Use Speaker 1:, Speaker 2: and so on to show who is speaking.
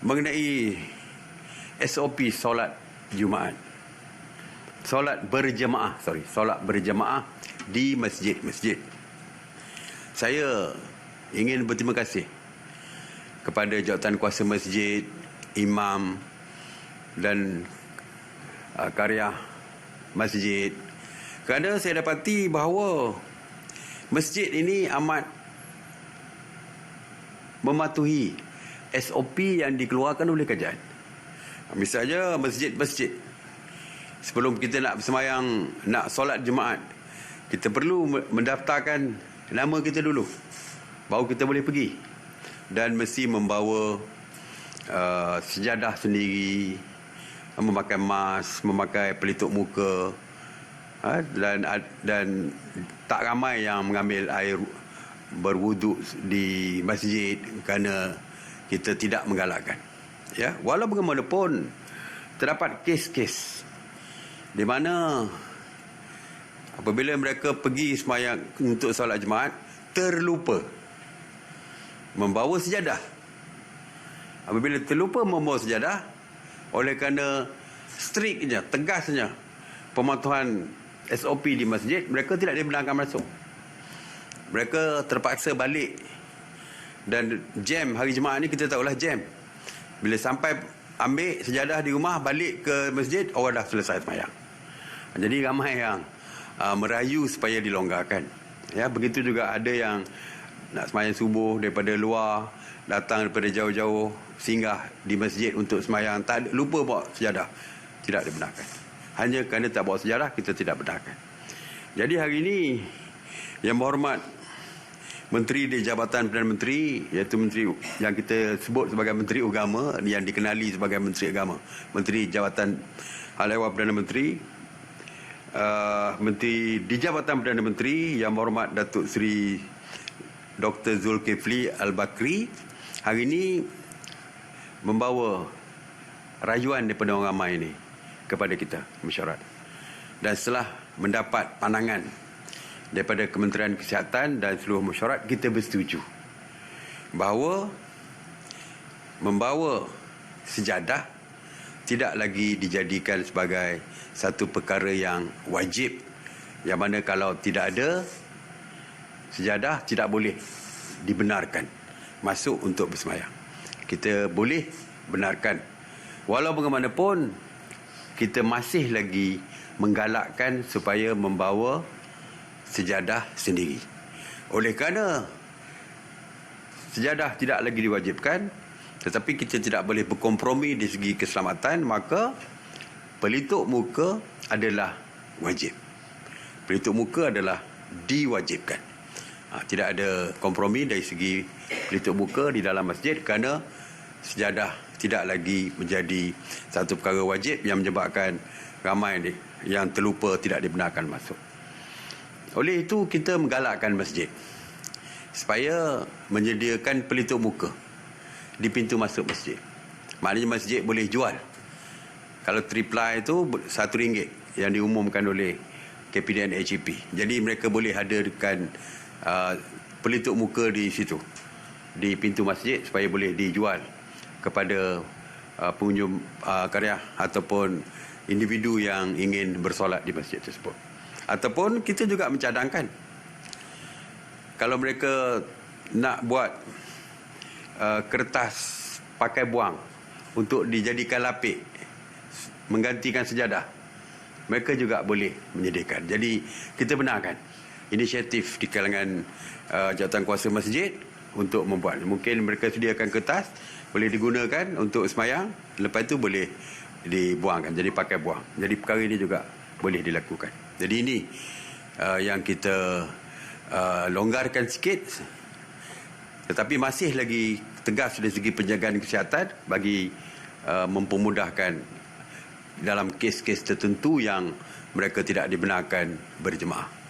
Speaker 1: mengenai SOP solat Jumaat. Solat berjemaah di masjid-masjid. Saya ingin berterima kasih kepada jawatan kuasa masjid, imam dan karya masjid, kerana saya dapati bahawa masjid ini amat mematuhi SOP yang dikeluarkan oleh kerajaan. Misalnya masjid-masjid, sebelum kita nak bersemayang, nak solat Jumaat, kita perlu mendaftarkan nama kita dulu, baru kita boleh pergi. Dan mesti membawa sejadah sendiri, memakai mask, memakai pelitup muka, dan tak ramai yang mengambil air berwuduk di masjid kerana kita tidak menggalakkan. Ya, walau bagaimanapun terdapat kes-kes di mana apabila mereka pergi sembahyang untuk solat Jumaat terlupa membawa sejadah. Apabila terlupa membawa sejadah, oleh kerana striknya, tegasnya pematuhan SOP di masjid, mereka tidak dibenarkan masuk. Mereka terpaksa balik. Dan jam hari Jumaat ni kita tahulah jam. Bila sampai ambil sejadah di rumah, balik ke masjid, orang dah selesai sembahyang. Jadi ramai yang merayu supaya dilonggarkan. Ya, begitu juga ada yang nak sembahyang subuh daripada luar, datang daripada jauh-jauh, singgah di masjid untuk sembahyang, lupa bawa sejadah, tidak dibenarkan. Hanya kerana tak bawa sejadah, kita tidak benarkan. Jadi hari ini, Yang Berhormat Menteri di Jabatan Perdana Menteri, iaitu Menteri yang kita sebut sebagai Menteri Agama, yang dikenali sebagai Menteri Agama, Menteri Jabatan Hal Ehwal Perdana Menteri, Menteri di Jabatan Perdana Menteri Yang Berhormat Datuk Seri Dr. Zulkifli Al-Bakri, hari ini membawa rayuan daripada orang ramai ini kepada kita, mesyuarat. Dan setelah mendapat pandangan daripada Kementerian Kesihatan dan seluruh mesyuarat, kita bersetuju bahawa membawa sejadah tidak lagi dijadikan sebagai satu perkara yang wajib, yang mana kalau tidak ada sejadah tidak boleh dibenarkan masuk untuk bersemayang. Kita boleh benarkan. Walau bagaimanapun, kita masih lagi menggalakkan supaya membawa sejadah sendiri. Oleh kerana sejadah tidak lagi diwajibkan, tetapi kita tidak boleh berkompromi di segi keselamatan, maka pelitup muka adalah wajib. Pelitup muka adalah diwajibkan. Tidak ada kompromi dari segi pelitup muka di dalam masjid, kerana sejadah tidak lagi menjadi satu perkara wajib yang menyebabkan ramai yang terlupa tidak dibenarkan masuk. Oleh itu, kita menggalakkan masjid supaya menyediakan pelitup muka di pintu masuk masjid. Maknanya masjid boleh jual. Kalau 3ply itu RM1 yang diumumkan oleh KPDN HEP. Jadi mereka boleh hadirkan pelitup muka di situ, di pintu masjid, supaya boleh dijual kepada pengunjung karya ataupun individu yang ingin bersolat di masjid tersebut. Ataupun kita juga mencadangkan, kalau mereka nak buat kertas pakai buang untuk dijadikan lapik menggantikan sejadah, mereka juga boleh menyediakan. Jadi kita benarkan inisiatif di kalangan jawatan kuasa masjid untuk membuat. Mungkin mereka sediakan kertas, boleh digunakan untuk semayang, lepas itu boleh dibuangkan, jadi pakai buang. Jadi perkara ini juga boleh dilakukan. Jadi ini yang kita longgarkan sikit, tetapi masih lagi tegas dari segi penjagaan kesihatan bagi mempermudahkan dalam kes-kes tertentu yang mereka tidak dibenarkan berjemaah.